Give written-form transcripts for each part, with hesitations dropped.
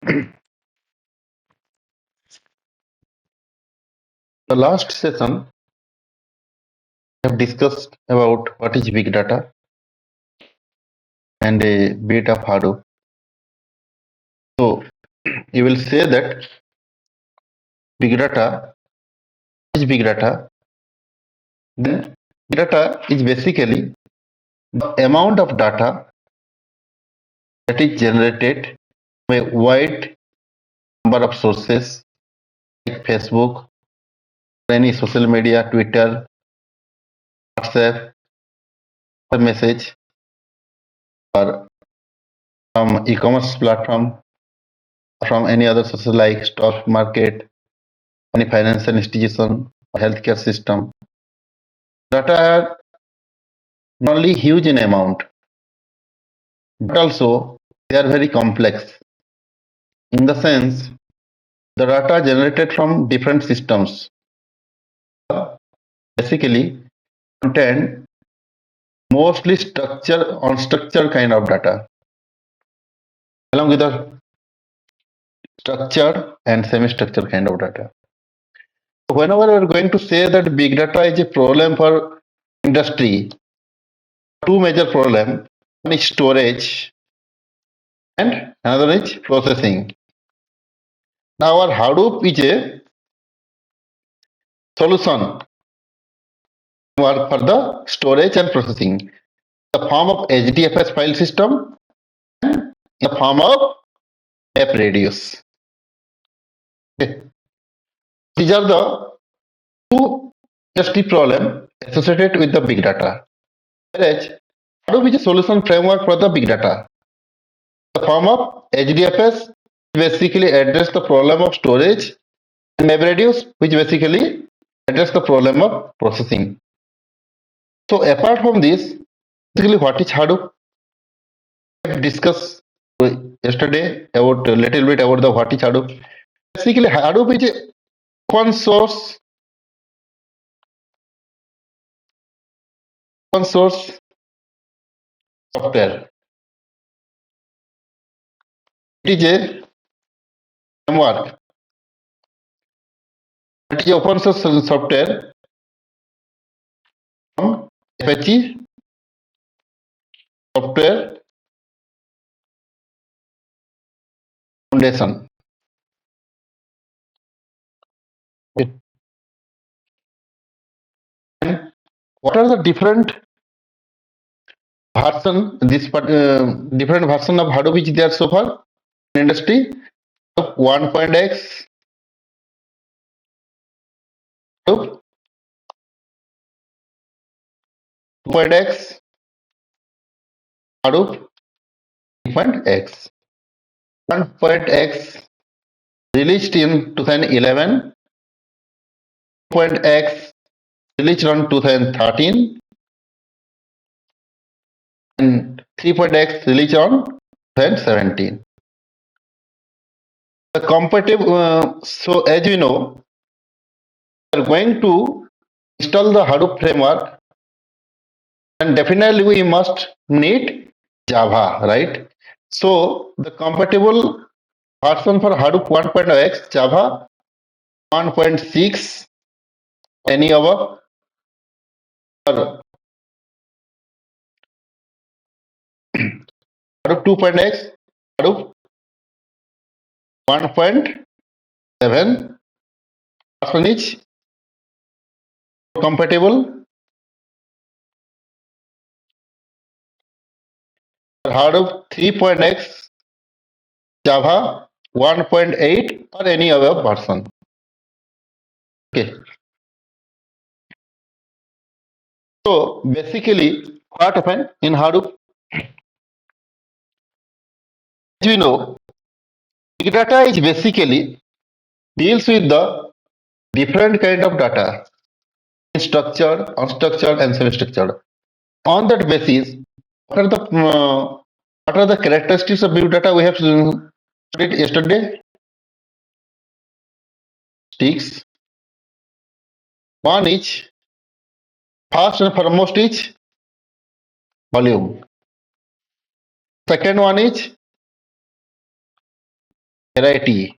The last session we have discussed about what is big data and a bit of Hadoop. So you will say that big data is big data. Then big data is basically the amount of data that is generated from a wide number of sources like Facebook, any social media, Twitter, WhatsApp, or message, or from e-commerce platform, from any other social like stock market, any financial institution, or healthcare system. Data are not only huge in amount, but also they are very complex in the sense the data generated from different systems basically contain mostly unstructured kind of data along with the structured and semi-structured kind of data. So whenever we are going to say that big data is a problem for industry, two major problems, one is storage and another is processing. Now our Hadoop is a solution for the storage and processing in the form of HDFS file system and in the form of app radius. Okay. These are the two industry problems associated with the big data. Whereas Hadoop is a solution framework for the big data. The form of HDFS basically address the problem of storage and MapReduce which basically address the problem of processing. So apart from this, basically what is Hadoop? We have discussed yesterday about a little bit about the what is Hadoop. Basically Hadoop is a open source software. It is a framework. It is open source software from Apache Software Foundation. And what are the different different version of Hadoop is there so far in industry? 1.x, Hadoop 2.x, Hadoop 3.x. 1.x released in 2011, 2.x released on 2013, and 3.x released on 2017. The compatible, so as you know, we are going to install the Hadoop framework, and definitely we must need Java, right? So the compatible version for Hadoop 1.x Java 1.6 any other or Hadoop 2.x Hadoop 1.7 version is compatible. Hadoop 3.x Java 1.8 or any other version. Okay. So basically, what happened in Hadoop? As we know, big data is basically deals with the different kind of data, structured, unstructured, and semi-structured. On that basis, what are the characteristics of big data we have studied yesterday? Sticks. One is first and foremost is volume. Second one is variety.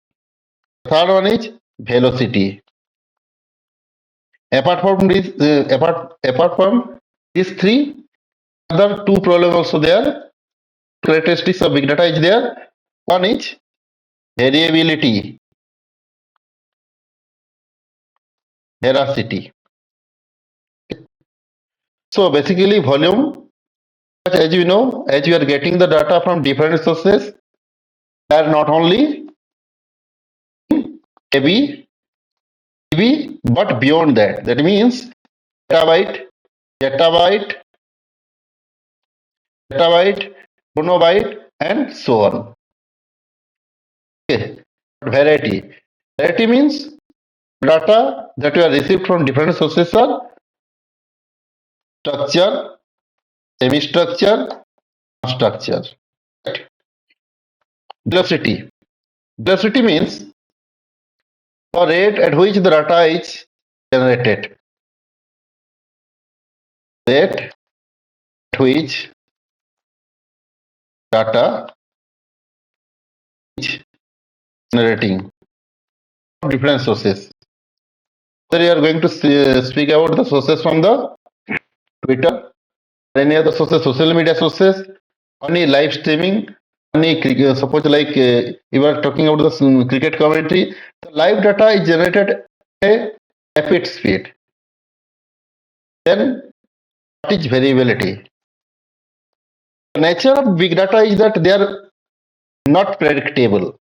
Third one is velocity. Apart from these three, other two problems also there. Characteristics of big data is there. One is variability, veracity. So basically, volume, as you know, as you are getting the data from different sources, they are not only AB, TB, but beyond that. That means petabyte, petabyte, petabyte, monobyte, and so on. Okay. Variety. Variety means data that you are received from different sources are structure, semi-structure, structure. Velocity. Velocity means the rate at which the data is generated. Rate at which data is generating from different sources. So you are going to speak about the sources from the Twitter, any other sources, social media sources, any live streaming, any suppose like you are talking about the cricket commentary, the live data is generated at a rapid speed. Then what is variability? The nature of big data is that they are not predictable.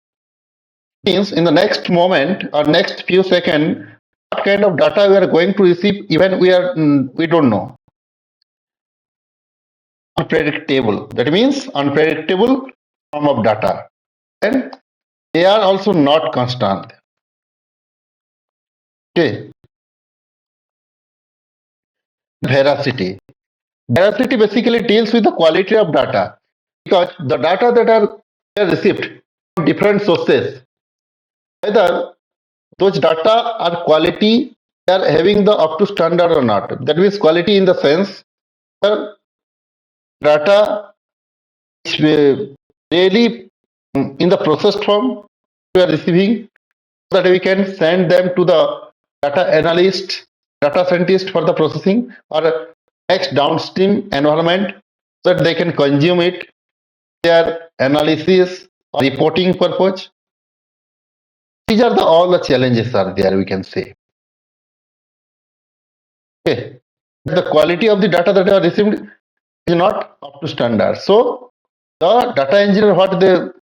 Means in the next moment or next few seconds, what kind of data we are going to receive, even we don't know. Unpredictable. That means unpredictable form of data. And they are also not constant. Okay. Veracity. Veracity basically deals with the quality of data because the data that are received from different sources, whether those data are quality, they are having the up to standard or not. That means quality in the sense the data is really in the processed form we are receiving so that we can send them to the data analyst, data scientist for the processing or next downstream environment so that they can consume it, their analysis or reporting purpose. These are all the challenges are there, we can say. Okay. The quality of the data that are received is not up to standard. So the data engineer, what the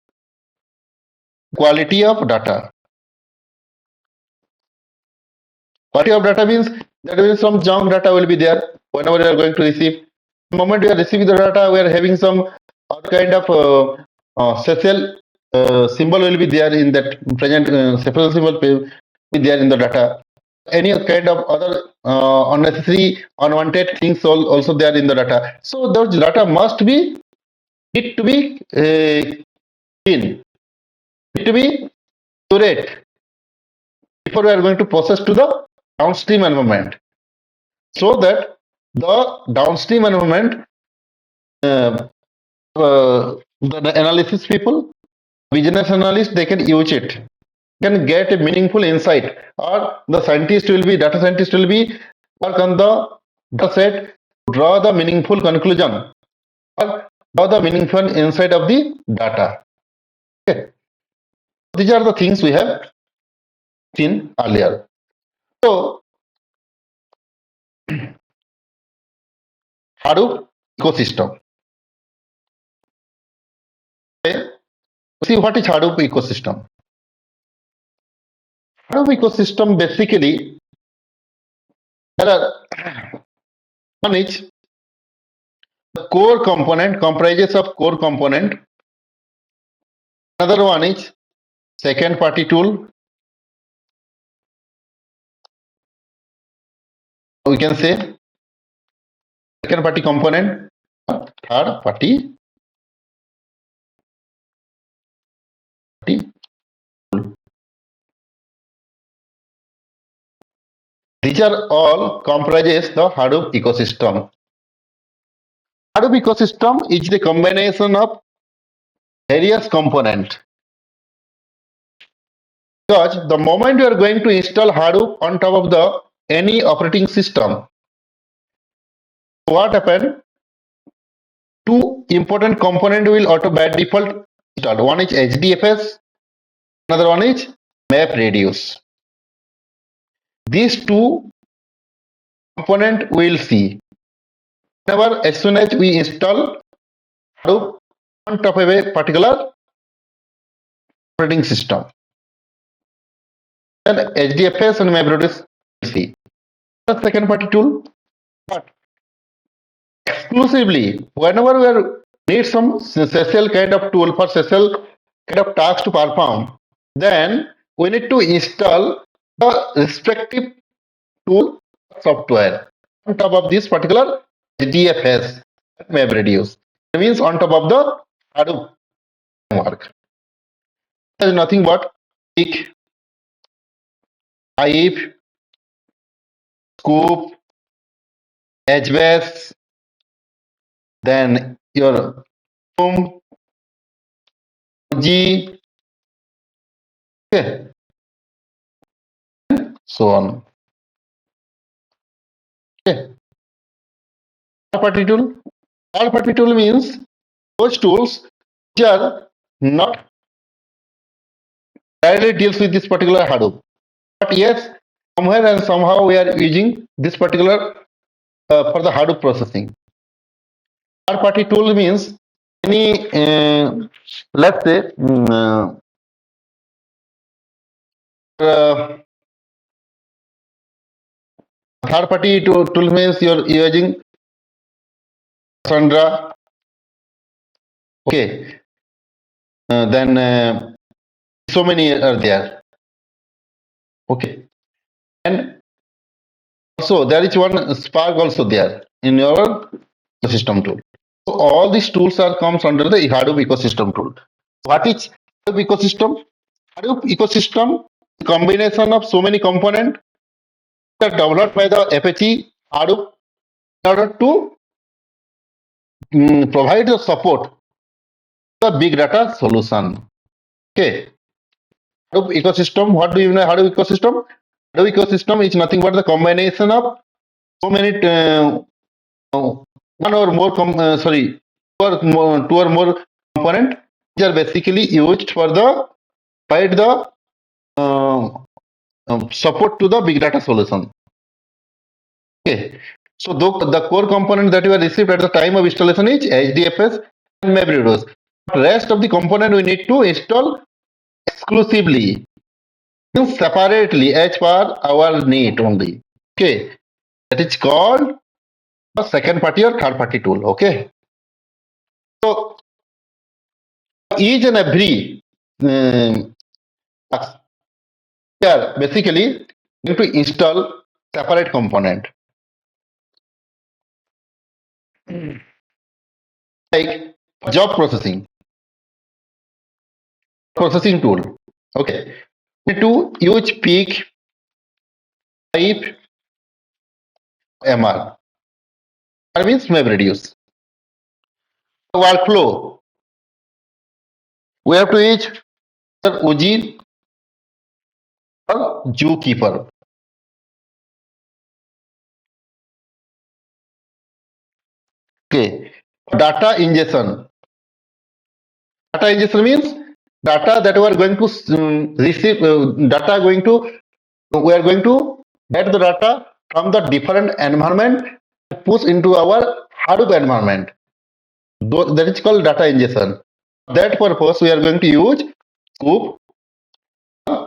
quality of data? Quality of data means that means some junk data will be there whenever you are going to receive. The moment we are receiving the data, we are having some other kind of special symbol will be there in that present special symbol will be there in the data. Any kind of other unnecessary, unwanted things also there in the data. So those data must be need to be clean, need to be accurate before we are going to process to the downstream environment, so that the downstream environment, the analysis people, business analysts, they can use it, can get a meaningful insight, or the scientist will be data scientist will be work on the data set, draw the meaningful conclusion or draw the meaningful insight of the data. Okay. These are the things we have seen earlier. So Hadoop ecosystem. Okay. See what is Hadoop ecosystem? Hadoop ecosystem basically there are one is the core component comprises of core component. Another one is second party tool. We can say second party component, third party tool. These are all comprises the Hadoop ecosystem. Hadoop ecosystem is the combination of various components. Because the moment you are going to install Hadoop on top of the any operating system, what happen? Two important component will auto by default installed. One is HDFS, another one is map radius. These two component we'll see. Whenever as soon as we install Hadoop on top of a particular operating system, then HDFS and map radius we'll see. The second party tool, but exclusively whenever we are need some special kind of tool for special kind of tasks to perform, then we need to install the respective tool software on top of this particular HDFS map radius. That means on top of the Hadoop framework. There is nothing but pick, pipe, scoop, HBase, then your boom, G, okay, so on. Okay. Third party tool. Third party tool means those tools which are not directly deals with this particular Hadoop. But yes, somewhere and somehow we are using this particular for the Hadoop processing. Third party tool means any, let's say, third party tool means you're using Sandra. Okay. Then so many are there. Okay. And also there is one Spark also there in your ecosystem tool. So all these tools are comes under the Hadoop ecosystem tool. What is Hadoop ecosystem? Hadoop ecosystem combination of so many components that are developed by the Apache Hadoop in order to provide the support to the big data solution. Okay. Hadoop ecosystem. What do you know? Hadoop ecosystem? Hadoop ecosystem is nothing but the combination of so many one or more two or more component which are basically used for the provide the support to the big data solution. Okay, so the core component that you have received at the time of installation is HDFS and MapReduce. Rest of the component we need to install exclusively, separately as per our need only. Okay, that is called a second party or third party tool. Okay, so each and every task, we are basically going to install separate component like job processing tool. Okay, we need to use peak, pipe, MR. That means map reduce. Workflow. We have to use Uji or Zookeeper. Okay. Data ingestion. Data ingestion means data that we are going to receive. Data going to we are going to get the data from the different environment push into our Hadoop environment. That is called data ingestion. That purpose we are going to use Scoop,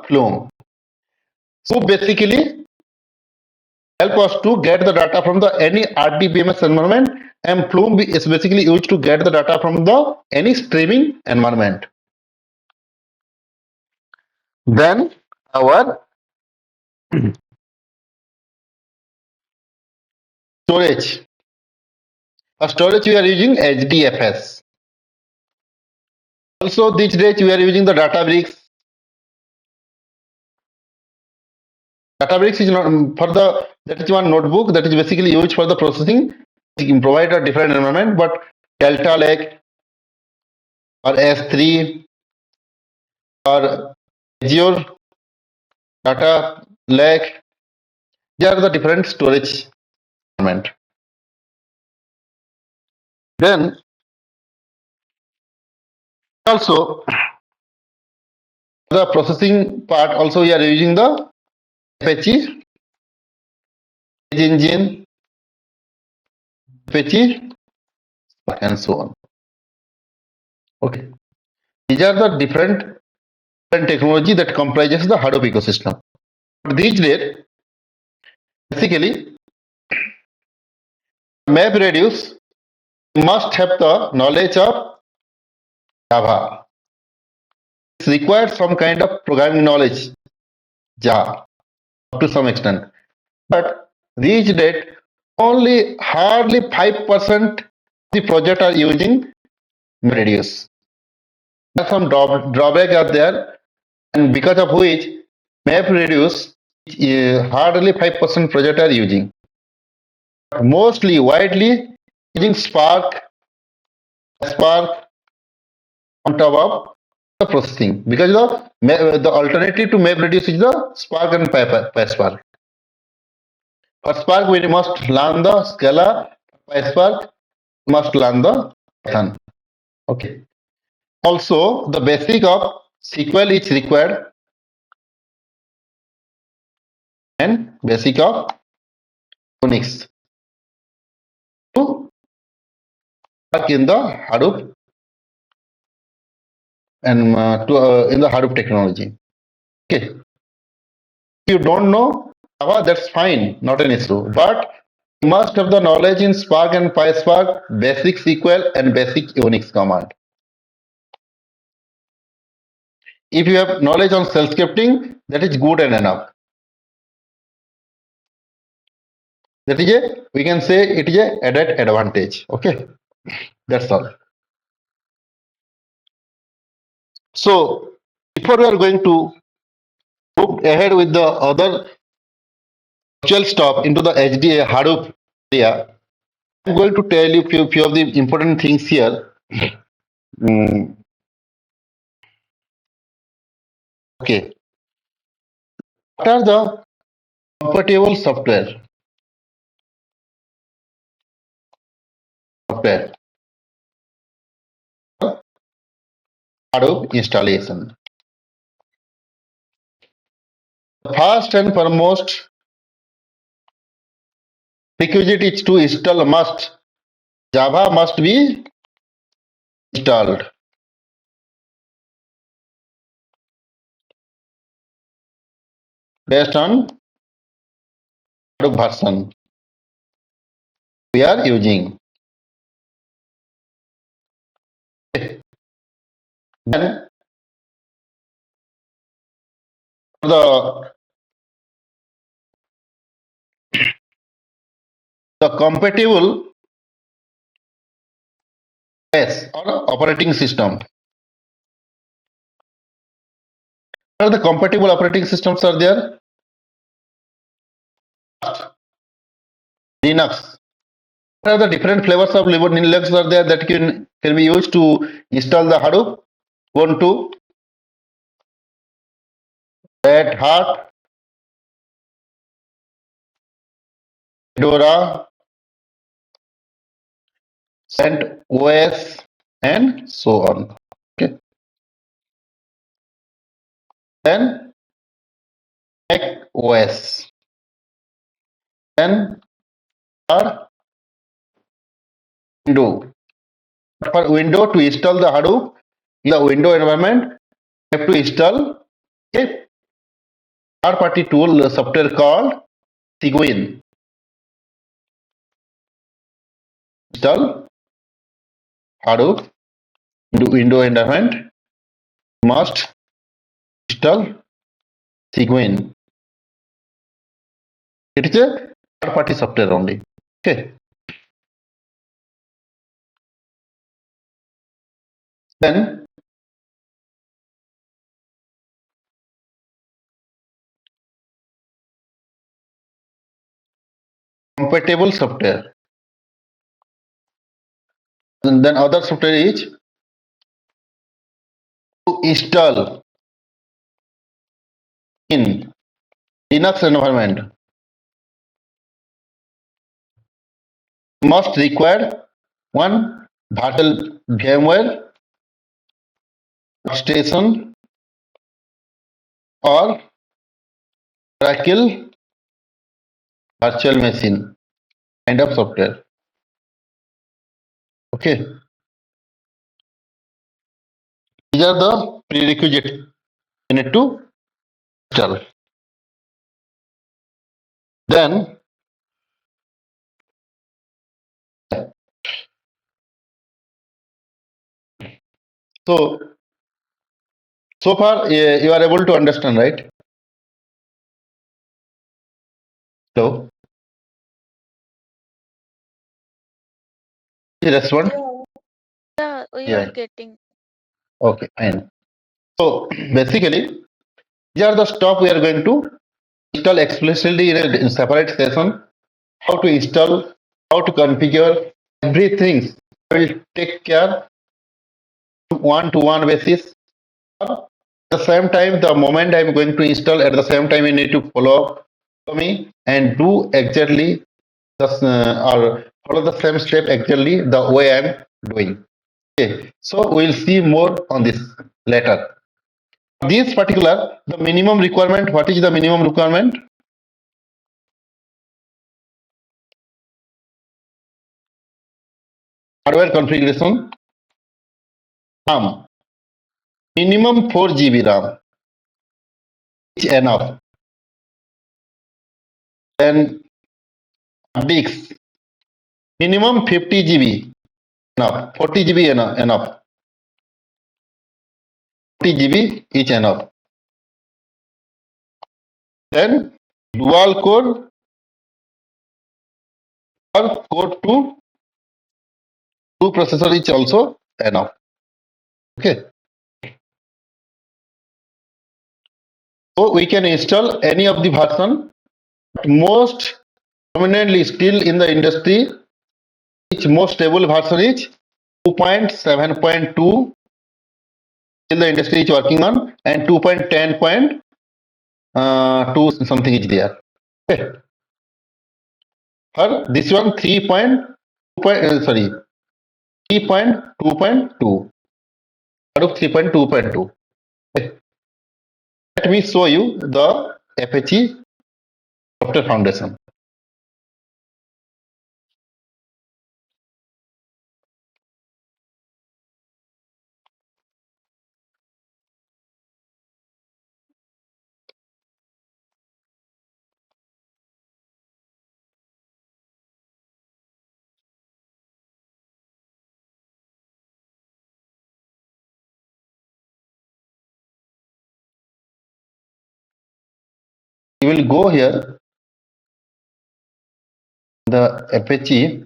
Flume. Scoop basically help us to get the data from the any RDBMS environment, and Flume is basically used to get the data from the any streaming environment. Then our storage. For storage we are using HDFS. Also these days we are using the Databricks. Databricks is not for the that is one notebook that is basically used for the processing. You can provide a different environment, but Delta Lake or S3 or Azure data lake. These are the different storage environment. Then also the processing part also we are using the Apache engine, Apache, and so on. Okay, these are the different technology that comprises the Hadoop ecosystem. These days, basically, MapReduce must have the knowledge of Java. It requires some kind of programming knowledge, Java, up to some extent. But these days, only hardly 5% of the project are using MapReduce. There are some drawback are there, and because of which MapReduce hardly 5% project are using. Mostly widely using Spark on top of the processing, because the alternative to MapReduce is the Spark and PySpark. For Spark we must learn the Scala. PySpark must learn the Python. Okay. Also, the basic of SQL is required and basic of Unix to work in the Hadoop and in the Hadoop technology. Okay. If you don't know Java, that's fine, not an issue. But you must have the knowledge in Spark and PySpark, basic SQL and basic Unix command. If you have knowledge on shell scripting, that is good and enough. That is we can say it is a added advantage. Okay, that's all. So before we are going to move ahead with the other actual stuff into the HDA Hadoop area, I'm going to tell you few of the important things here. Mm, okay, what are the compatible software Hadoop installation? First and foremost requisite is to install must. Java must be installed based on Hadoop version we are using. Then the compatible OS or operating system. What are the compatible operating systems are there? Linux. What are the different flavors of Linux are there that can be used to install the Hadoop? Ubuntu, Red Hat, Fedora, CentOS, and so on. Okay. Then Mac OS. Then are Windows. For Windows to install the Hadoop in the window environment, you have to install a third-party tool software called Cygwin. Install Hadoop into window environment. Must install Cygwin. It is a third-party software only. Okay. Then compatible software. And then other software is to install in Linux environment must require one virtual VMware station or Oracle virtual machine kind of software. Okay, these are the prerequisites you need to install. Then, so so far you are able to understand, right? So, respond. Yeah, we Yeah. are getting. Okay, fine. So basically, these are the stuff we are going to install explicitly in a separate session. How to install, how to configure everything. I will take care one-to-one basis. At the same time, the moment I'm going to install, at the same time, you need to follow me and do exactly the or follow the same step exactly the way I'm doing. Okay, so we'll see more on this later. This particular, the minimum requirement, what is the minimum requirement? Hardware configuration, RAM, minimum 4 GB RAM, is enough. Then disk, minimum 50 GB, enough. 40 GB enough. 40 GB is enough. Then dual core or core 2 processor is also enough. Okay. So we can install any of the version. Most prominently still in the industry, which most stable version is 2.7.2 in the industry is working on, and 2.10.2 something is there. Okay. For this one 3.2.2. Hadoop 3.2.2. Okay. Let me show you the Apache software foundation. You will go here, the Apache.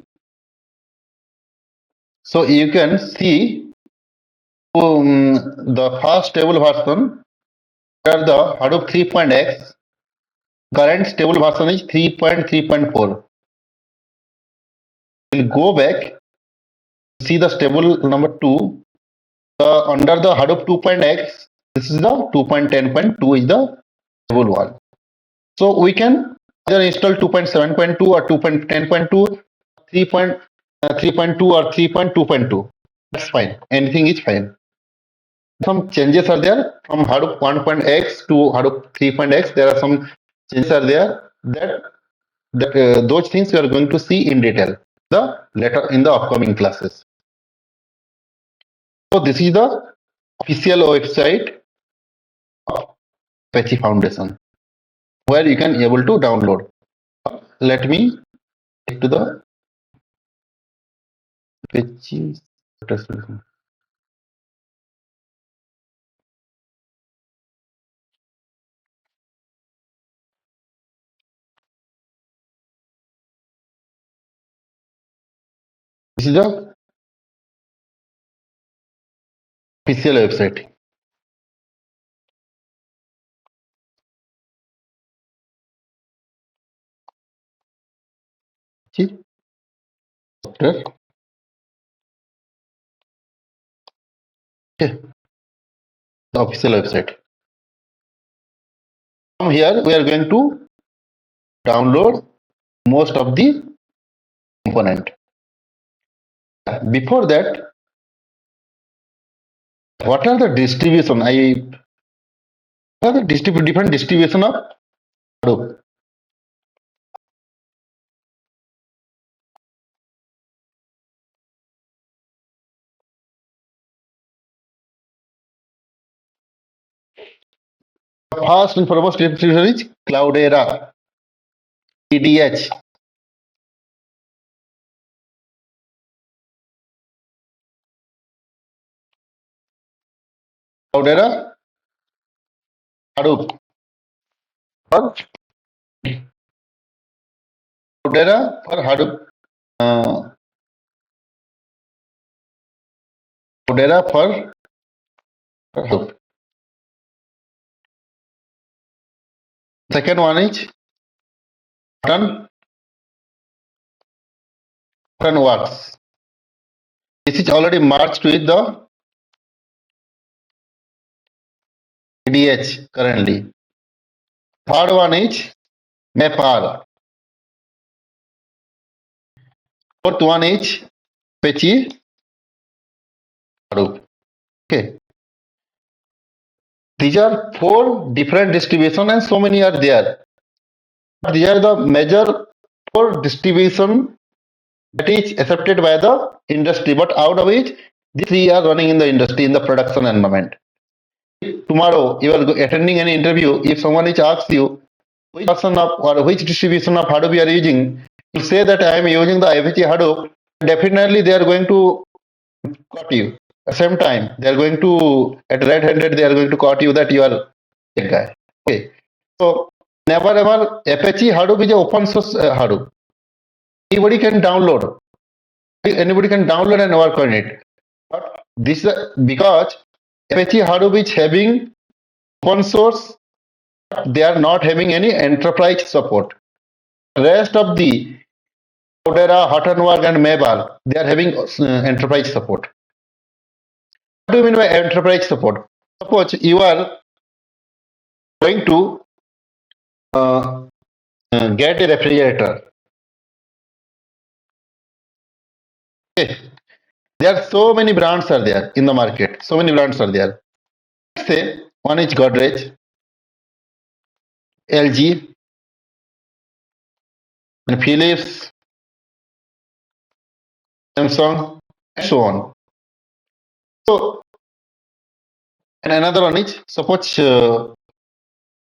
So you can see the first stable version where the Hadoop 3.x, current stable version is 3.3.4. We'll go back, see the stable number 2. Under the Hadoop 2.x, this is the 2.10.2 is the stable one. So we can either install 2.7.2 or 2.10.2, 3.3.2 or 3.2.2. That's fine. Anything is fine. Some changes are there from Hadoop 1.x to Hadoop 3.x. There are some changes are there that those things we are going to see in detail the later in the upcoming classes. So this is the official website of Apache Foundation where you can able to download. Let me take to the Apache. This is the official website. See, software. Okay, the official website. From here, we are going to download most of the component. Before that, what are the distribution? What are the different distribution of Hadoop? First and foremost distribution is Cloudera, EDH. Cloudera, Hadoop. For Cloudera for Hadoop. Uh, Cloudera for Hadoop. Second one is Button Works. This is already merged with the EDH currently. Third one is Mapr. Fourth one is Apache Hadoop. Okay. These are four different distributions and so many are there. But these are the major four distribution that is accepted by the industry. But out of which these three are running in the industry in the production environment. If tomorrow you are attending an interview, if someone is asks you which version of or which distribution of Hadoop you are using, you say that I am using the Apache Hadoop. Definitely they are going to cut you. At the same time, they are going to at red-handed they are going to cut you that you are a guy. Okay, so never ever Apache Hadoop is an open source Hadoop. Anybody can download. Anybody can download and work on it. But this because Apache Hadoop is having open source, they are not having any enterprise support. Rest of the Cloudera, Huttonwork, and Mabar, they are having enterprise support. What do you mean by enterprise support? Suppose you are going to uh, get a refrigerator. Okay. There are so many brands are there in the market. So many brands are there. Let's say one is Godrej, LG, and Philips, Samsung, and so on. So, and another one is suppose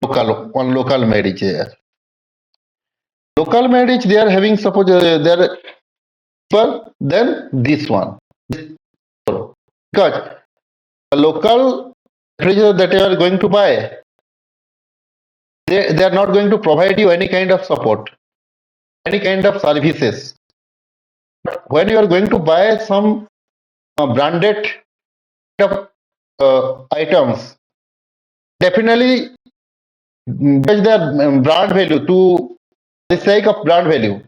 local made is there. Local made is they are having suppose they are cheaper than this one. Because a local refrigerator that you are going to buy, they are not going to provide you any kind of support, any kind of services. But when you are going to buy some branded items, definitely judge their brand value to the sake of brand value.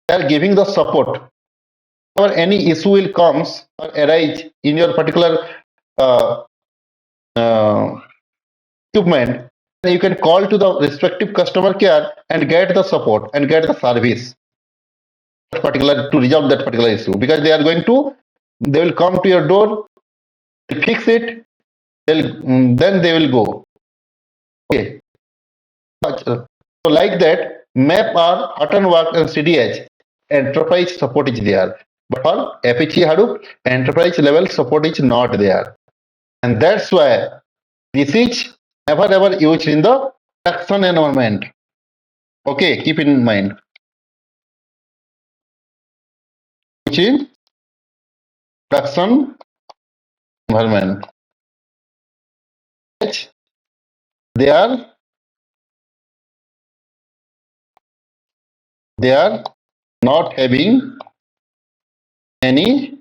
They are giving the support. Or any issue will comes or arise in your particular uh, uh, equipment, you can call to the respective customer care and get the support and get the service particular to resolve that particular issue because they will come to your door, fix it, then they will go. Okay. So like that, map or pattern work and CDH enterprise support is there. But for Apache Hadoop, enterprise level support is not there. And that's why this is never ever used in the production environment. Okay, keep in mind. Which in production environment. They are they are not having any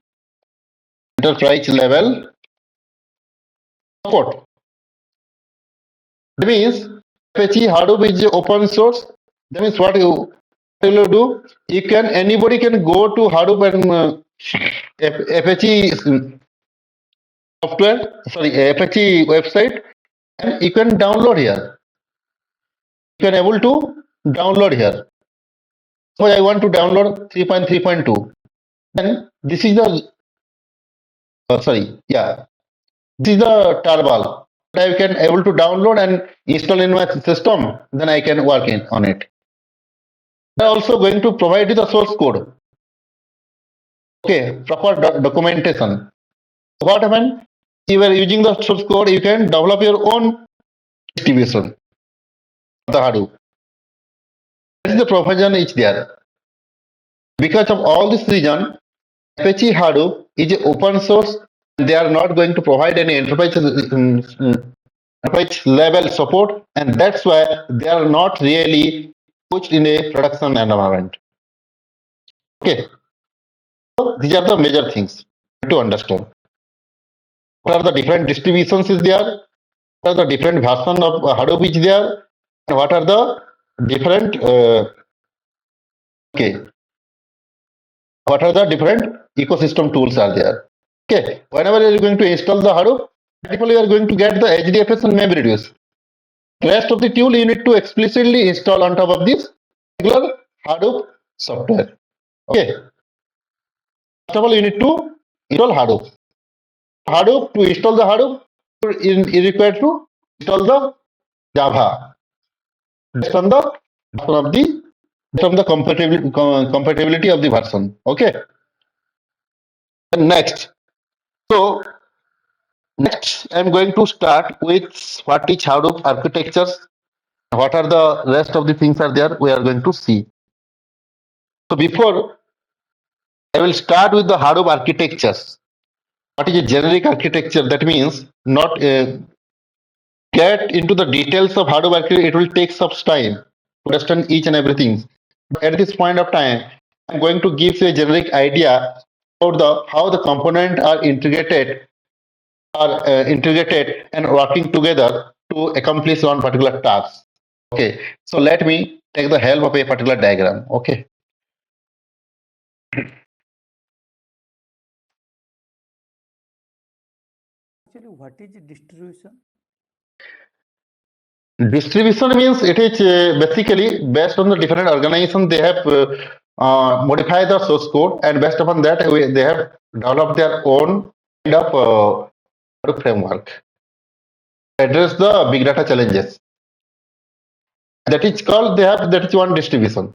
enterprise level support. That means Apache Hadoop is open source. That means what you will do? Anybody can go to Hadoop and Apache software, sorry, Apache website, and you can download here. you can able to download here. Suppose I want to download 3.3.2. Then this is the this is the tarball that I can able to download and install in my system. Then I can work on it. They are also going to provide you the source code. Okay, proper documentation. What happened? You are using the source code, you can develop your own distribution of the Hadoop. That is the provision is there. Because of all this reason, Apache Hadoop is open source. They are not going to provide any enterprise level support, and that's why they are not really pushed in a production environment. Okay, so these are the major things to understand. What are the different distributions is there? What are the different version of Hadoop is there? And what are the different okay? What are the different ecosystem tools are there? Okay, whenever you are going to install the Hadoop, typically you are going to get the HDFS and MapReduce. Rest of the tool you need to explicitly install on top of this regular Hadoop software. Okay. First of all, you need to install Hadoop. Hadoop, to install the Hadoop, you require to install the Java based on the compatibility of the version. Okay. And next, so next I'm going to start with what is Hadoop architectures. What are the rest of the things are there? We are going to see. So before I will start with the Hadoop architectures. What is a generic architecture? That means not get into the details of Hadoop architecture. It will take some time to understand each and everything. But at this point of time, I'm going to give you a generic idea about the how the components are integrated and working together to accomplish one particular task. Okay, so let me take the help of a particular diagram. Okay. Actually, what is distribution? Distribution means it is basically based on the different organizations they have modified the source code, and based upon that they have developed their own kind of framework to address the big data challenges. That is called they have that is one distribution.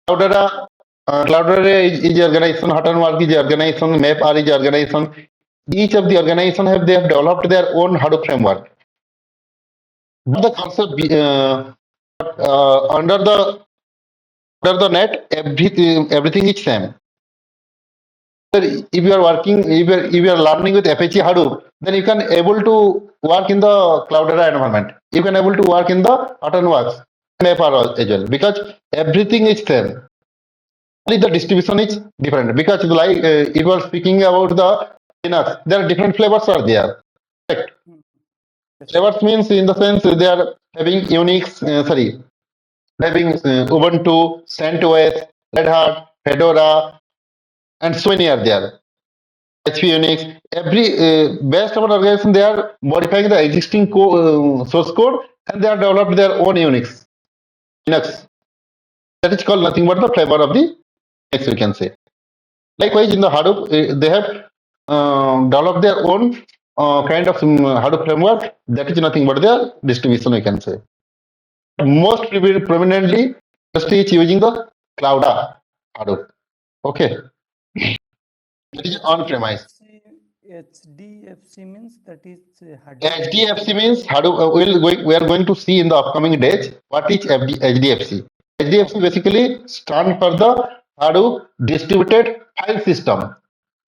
Cloudera is organization, Huttonwork is organization, MapR is organization. Each of the organization they have developed their own Hadoop framework. But the concept under the net, everything is same. If you are working, if you are learning with Apache Hadoop, then you can able to work in the Cloudera environment. You can able to work in the Huttonworks, MapR as well, because everything is same. Only the distribution is different. Because like it was speaking about the Linux, there are different flavors are there. Correct. Yes. Flavors means in the sense they are having Unix, having Ubuntu, CentOS, Red Hat, Fedora, and so many are there. HP Unix, every based on organization, they are modifying the existing source code and they are developed their own Unix, Linux. That is called nothing but the flavor of the Linux, we can say. Likewise, in the Hadoop, they have developed their own kind of Hadoop framework. That is nothing but their distribution, we can say. Most prominently, industry is using the Cloud Hadoop. Okay, that is on premise. HDFC means that is Hadoop. HDFC means Hadoop. We are going to see in the upcoming days what is HDFC. HDFC basically stands for the Hadoop Distributed File System.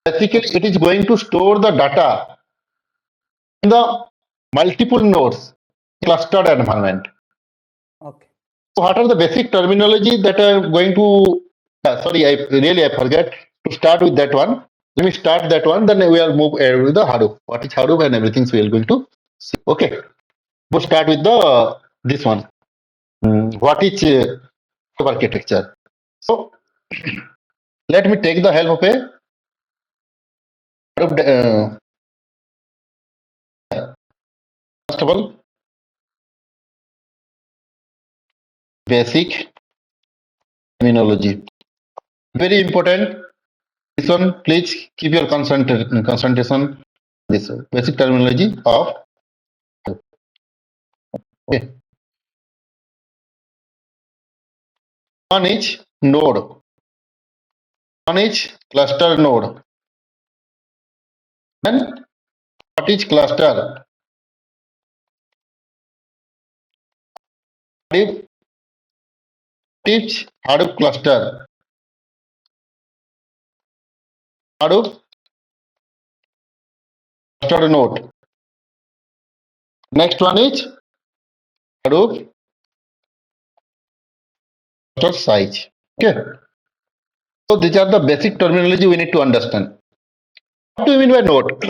Basically, it is going to store the data in the multiple nodes clustered environment. Okay. So what are the basic terminology that I'm going to? Sorry, I forget to start with that one. Let me start that one. Then we will move with the Hadoop. What is Hadoop and everything? So we are going to see. Okay. We'll start with the this one. What is architecture? So let me take the help of a first of all basic terminology. Very important. This one, please keep your concentration. This basic terminology of. Okay. One is node. One is cluster node. Then what is cluster? What is Hadoop cluster? Hadoop cluster node. Next one is Hadoop cluster size. Okay. So these are the basic terminology we need to understand. What do you mean by node?